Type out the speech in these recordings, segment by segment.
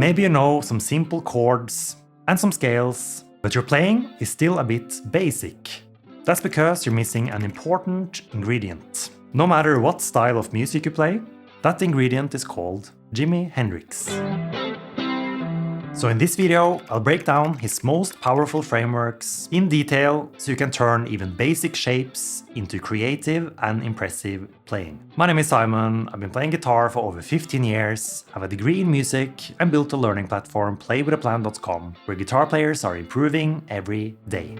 Maybe you know some simple chords and some scales, but your playing is still a bit basic. That's because you're missing an important ingredient. No matter what style of music you play, that ingredient is called Jimi Hendrix. So in this video, I'll break down his most powerful frameworks in detail so you can turn even basic shapes into creative and impressive playing. My name is Simen, I've been playing guitar for over 15 years, have a degree in music, and built a learning platform, playwithaplan.com, where guitar players are improving every day.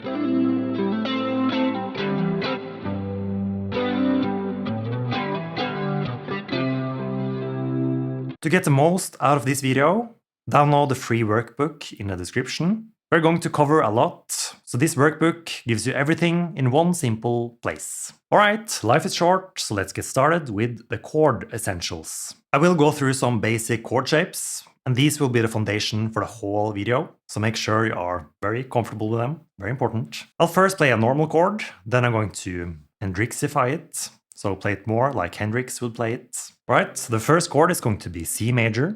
To get the most out of this video, download the free workbook in the description. We're going to cover a lot, so this workbook gives you everything in one simple place. Alright, life is short, so let's get started with the chord essentials. I will go through some basic chord shapes, and these will be the foundation for the whole video, so make sure you are very comfortable with them, very important. I'll first play a normal chord, then I'm going to Hendrixify it, so play it more like Hendrix would play it. Right, so the first chord is going to be C major.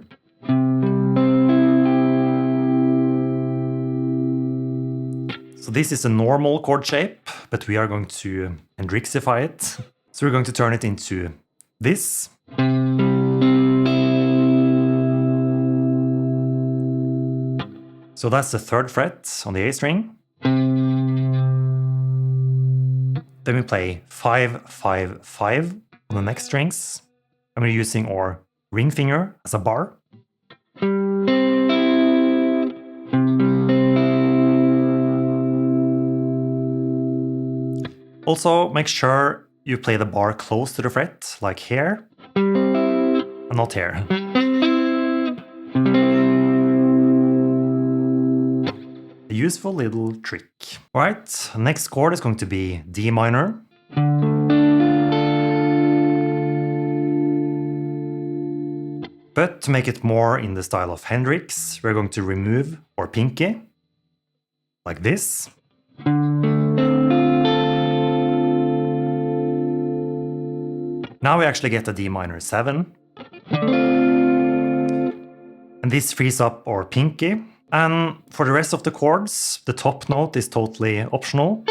So this is a normal chord shape, but we are going to Hendrixify it. So we're going to turn it into this. So that's the third fret on the A string. Then we play 5, 5, 5 on the next strings. And we're using our ring finger as a bar. Also, make sure you play the bar close to the fret, like here, and not here. A useful little trick. Alright, next chord is going to be D minor. But to make it more in the style of Hendrix, we're going to remove our pinky, like this. Now we actually get a D minor 7. And this frees up our pinky. And for the rest of the chords, the top note is totally optional.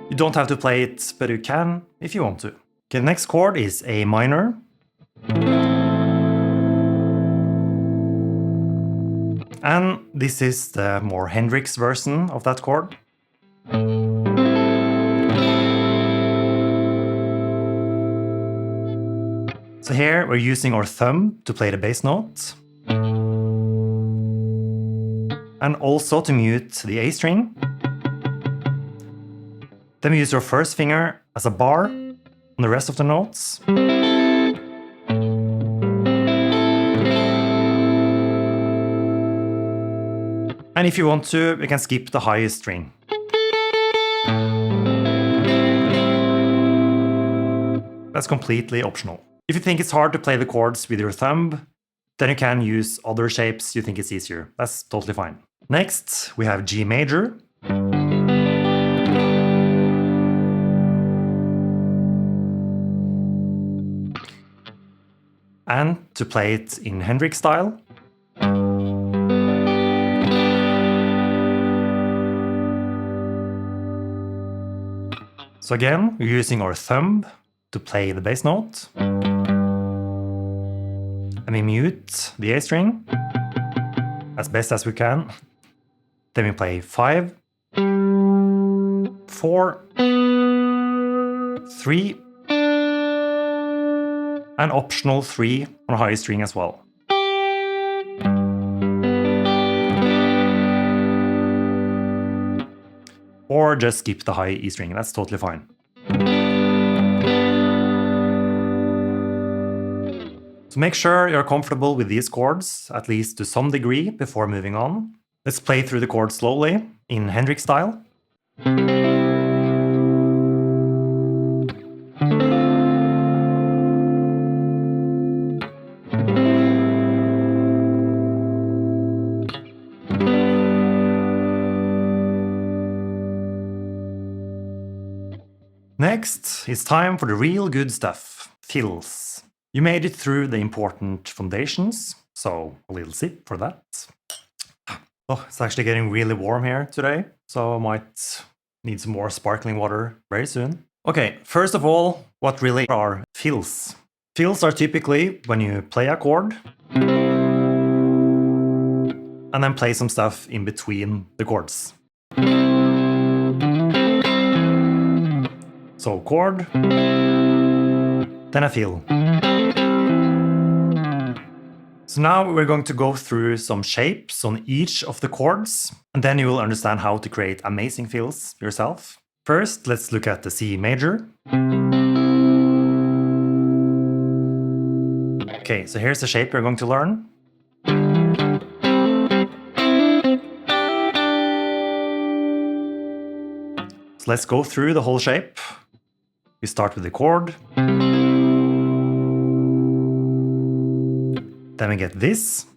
You don't have to play it, but you can if you want to. Okay, the next chord is A minor. And this is the more Hendrix version of that chord. So here we're using our thumb to play the bass note. And also to mute the A string. Then we use our first finger as a bar on the rest of the notes. And if you want to, we can skip the highest string. That's completely optional. If you think it's hard to play the chords with your thumb, then you can use other shapes you think it's easier. That's totally fine. Next, we have G major. And to play it in Hendrix style. So again, we're using our thumb to play the bass note. And we mute the A string as best as we can. Then we play 5, 4, 3, and optional 3 on a high string as well. Or just skip the high E string, that's totally fine. So make sure you're comfortable with these chords, at least to some degree, before moving on. Let's play through the chords slowly, in Hendrix style. Next, it's time for the real good stuff, fills. You made it through the important foundations, so a little sip for that. Oh, it's actually getting really warm here today, so I might need some more sparkling water very soon. Okay, first of all, what really are fills? Fills are typically when you play a chord and then play some stuff in between the chords. So chord, then a fill. So now we're going to go through some shapes on each of the chords, and then you will understand how to create amazing fills yourself. First, let's look at the C major. Okay, so here's the shape we're going to learn. So let's go through the whole shape. We start with the chord. Then we get this.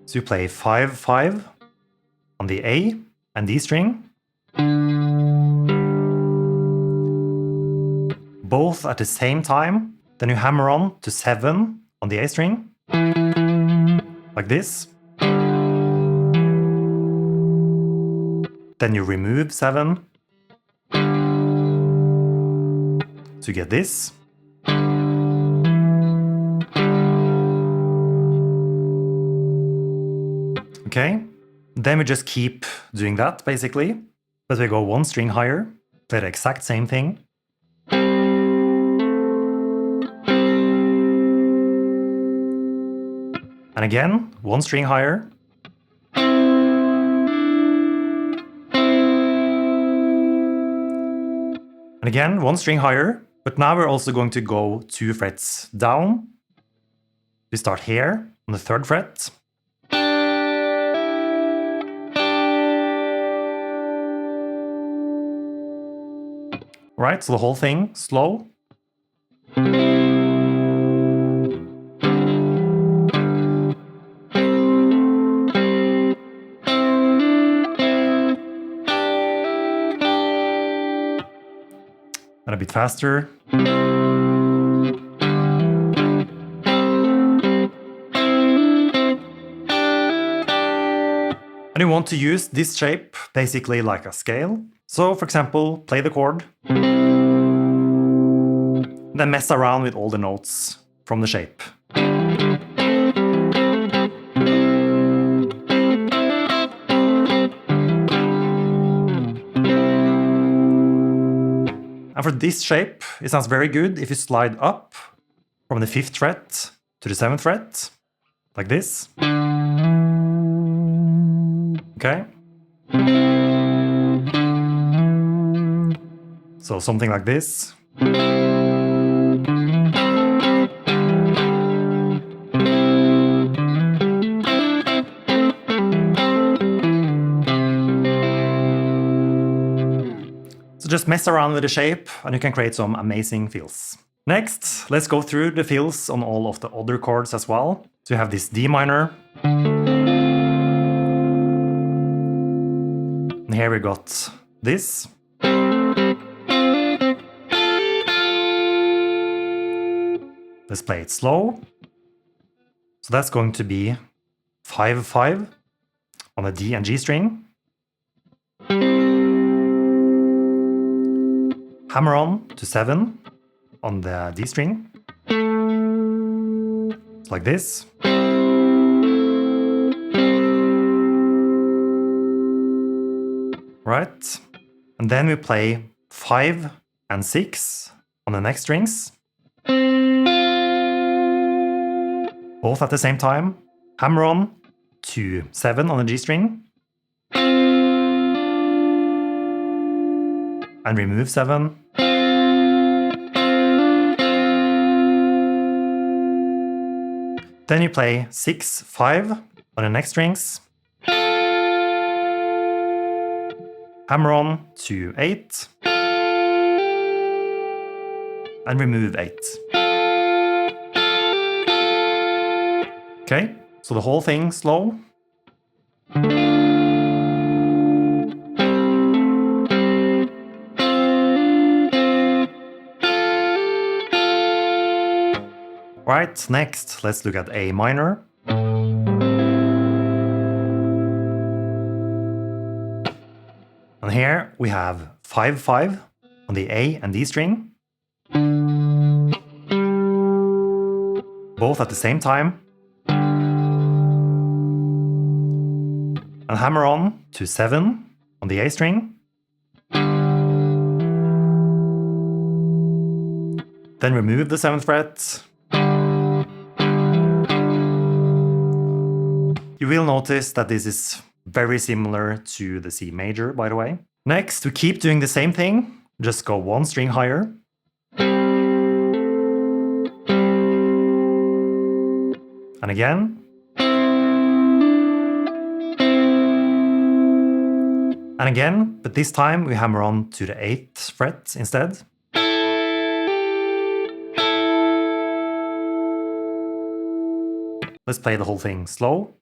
So you play 5-5 on the A and D string. Both at the same time. Then you hammer on to 7 on the A string. Like this. Then you remove 7. So you get this. Okay, then we just keep doing that basically, but we go one string higher, play the exact same thing. And again, one string higher. And again, one string higher, but now we're also going to go 2 frets down. We start here on the 3rd fret. Right, so the whole thing, slow. And a bit faster. And you want to use this shape basically like a scale. So, for example, play the chord. Then mess around with all the notes from the shape. And for this shape, it sounds very good if you slide up from the 5th fret to the 7th fret, like this. Okay. So something like this. So just mess around with the shape and you can create some amazing fills. Next, let's go through the fills on all of the other chords as well. So you have this D minor. And here we got this. Let's play it slow. So that's going to be 5-5 on the D and G string. Hammer on to 7 on the D string. It's like this. Right. And then we play 5 and 6 on the next strings. Both at the same time. Hammer on to 7 on the G string. And remove 7. Then you play 6-5 on the next strings. Hammer on to 8. And remove 8. Okay, so the whole thing slow. Alright, next let's look at A minor. And here we have 5-5 on the A and D string, both at the same time, and hammer on to 7 on the A string, then remove the 7th fret. You will notice that this is very similar to the C major, by the way. Next, to keep doing the same thing, just go 1 string higher. And again. And again, but this time we hammer on to the 8th fret instead. Let's play the whole thing slow.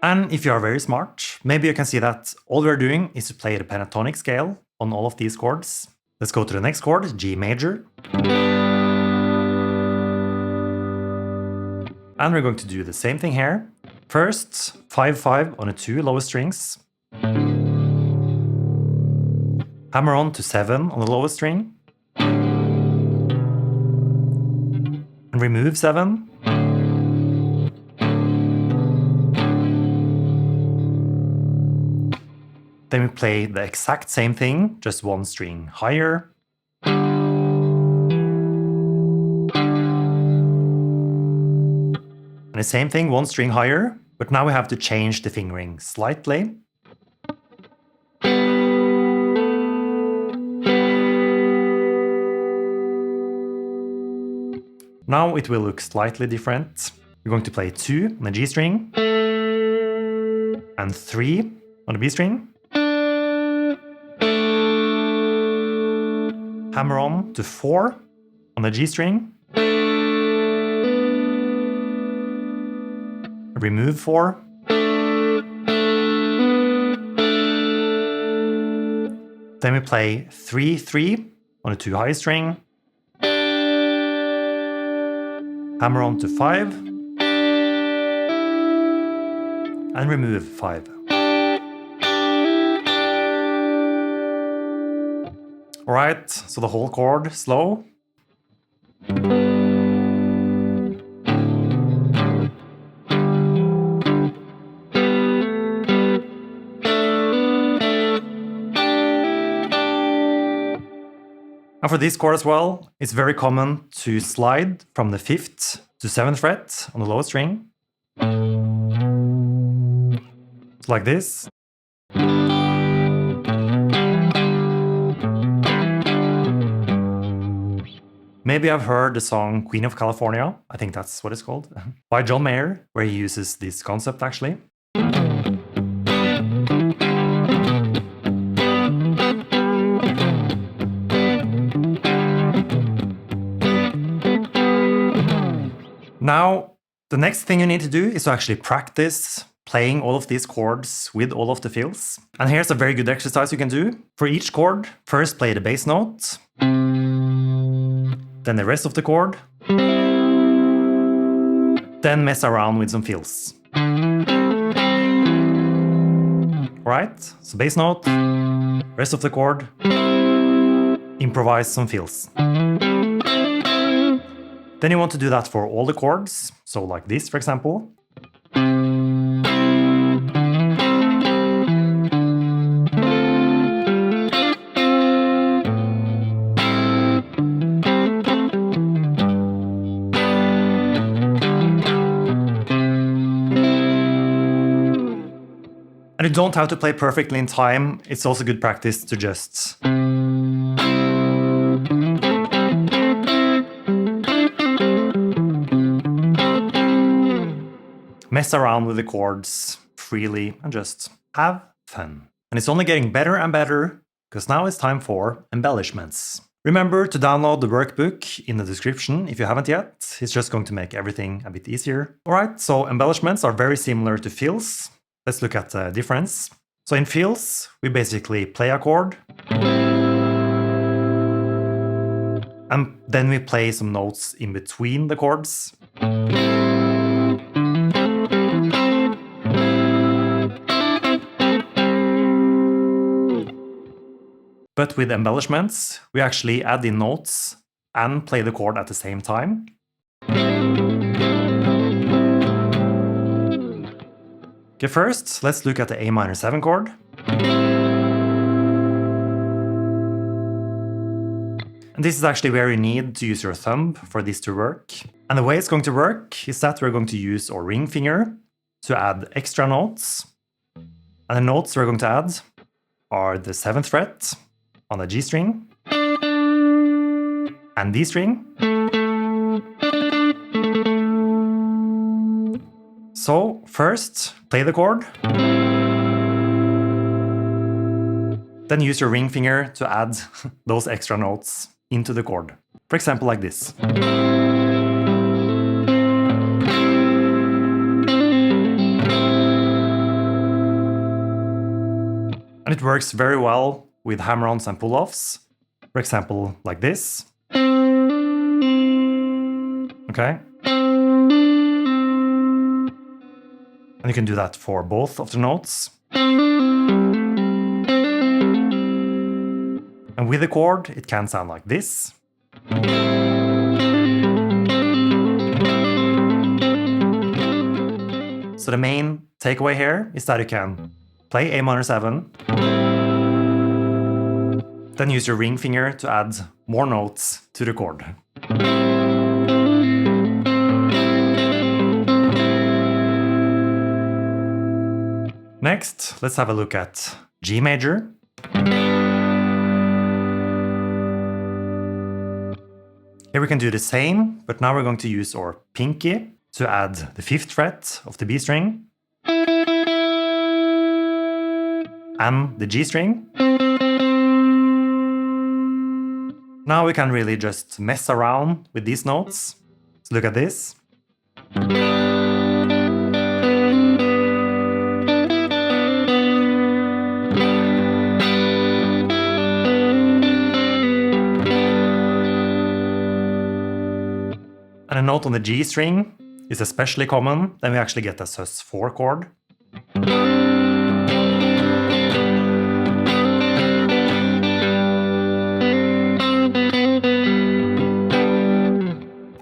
And if you are very smart, maybe you can see that all we're doing is to play the pentatonic scale on all of these chords. Let's go to the next chord, G major. And we're going to do the same thing here. First, 5-5 on the 2 lowest strings. Hammer on to 7 on the lowest string. And remove 7. Then we play the exact same thing, just 1 string higher. And the same thing, 1 string higher, but now we have to change the fingering slightly. Now it will look slightly different. We're going to play 2 on the G string and 3 on the B string. Hammer on to 4 on the G string. Remove 4. Then we play 3-3 on the 2 high string. Hammer on to 5. And remove 5. Alright, so the whole chord slow. And for this chord as well, it's very common to slide from the 5th to 7th fret on the lowest string. It's like this. Maybe I've heard the song Queen of California, I think that's what it's called, by John Mayer, where he uses this concept actually. Now, the next thing you need to do is to actually practice playing all of these chords with all of the fills. And here's a very good exercise you can do. For each chord, first play the bass note, then the rest of the chord, then mess around with some fills. Alright, so bass note, rest of the chord, improvise some fills. Then you want to do that for all the chords, so like this for example. And you don't have to play perfectly in time, it's also good practice to just mess around with the chords freely and just have fun. And it's only getting better and better, because now it's time for embellishments. Remember to download the workbook in the description if you haven't yet. It's just going to make everything a bit easier. Alright, so embellishments are very similar to fills. Let's look at the difference. So in fills, we basically play a chord, and then we play some notes in between the chords. But with embellishments, we actually add in notes and play the chord at the same time. Okay, first, let's look at the A minor 7 chord. And this is actually where you need to use your thumb for this to work. And the way it's going to work is that we're going to use our ring finger to add extra notes. And the notes we're going to add are the 7th fret on the G string and D string. So first, play the chord. Then use your ring finger to add those extra notes into the chord. For example, like this. And it works very well with hammer-ons and pull-offs. For example, like this. Okay. And you can do that for both of the notes. And with the chord, it can sound like this. So the main takeaway here is that you can play A minor 7, then use your ring finger to add more notes to the chord. Next, let's have a look at G major. Here we can do the same, but now we're going to use our pinky to add the 5th fret of the B string and the G string. Now we can really just mess around with these notes. So look at this. And a note on the G string is especially common, then we actually get a sus4 chord.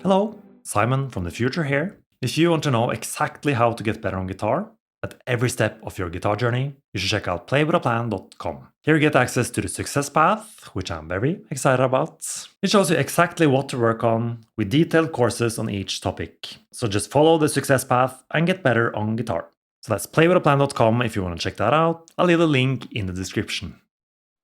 Hello, Simon from the future here. If you want to know exactly how to get better on guitar at every step of your guitar journey, you should check out playwithaplan.com. Here you get access to the success path, which I'm very excited about. It shows you exactly what to work on with detailed courses on each topic. So just follow the success path and get better on guitar. So that's playwithaplan.com if you want to check that out. I'll leave a link in the description.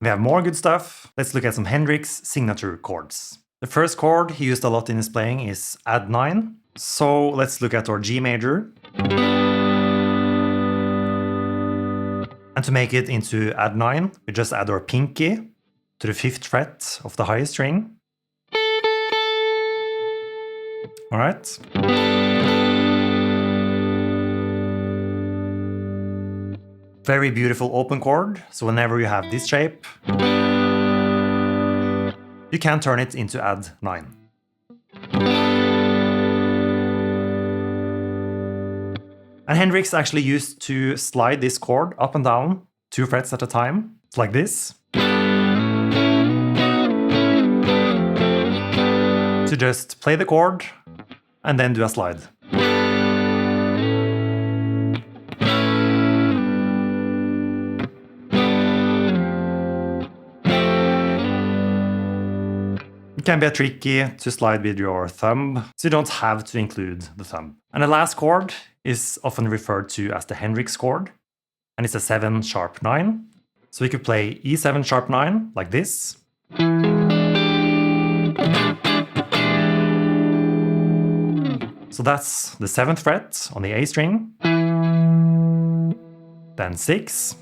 We have more good stuff. Let's look at some Hendrix signature chords. The first chord he used a lot in his playing is add 9. So let's look at our G major. And to make it into add 9, we just add our pinky to the 5th fret of the highest string. Alright. Very beautiful open chord, so whenever you have this shape, you can turn it into add 9. And Hendrix actually used to slide this chord up and down 2 frets at a time. It's like this. To just play the chord and then do a slide. It can be tricky to slide with your thumb, so you don't have to include the thumb. And the last chord is often referred to as the Hendrix chord, and it's a 7 sharp 9. So we could play E7 sharp 9 like this. So that's the 7th fret on the A string, then 6,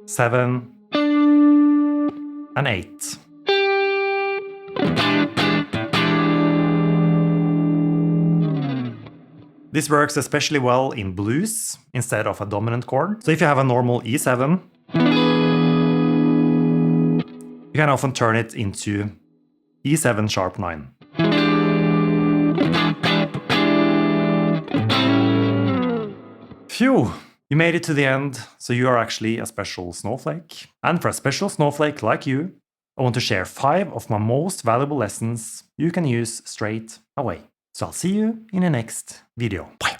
7, and 8. This works especially well in blues instead of a dominant chord. So if you have a normal E7, you can often turn it into E7 sharp 9. Phew! You made it to the end, so you are actually a special snowflake. And for a special snowflake like you, I want to share 5 of my most valuable lessons you can use straight away. So I'll see you in the next video. Bye!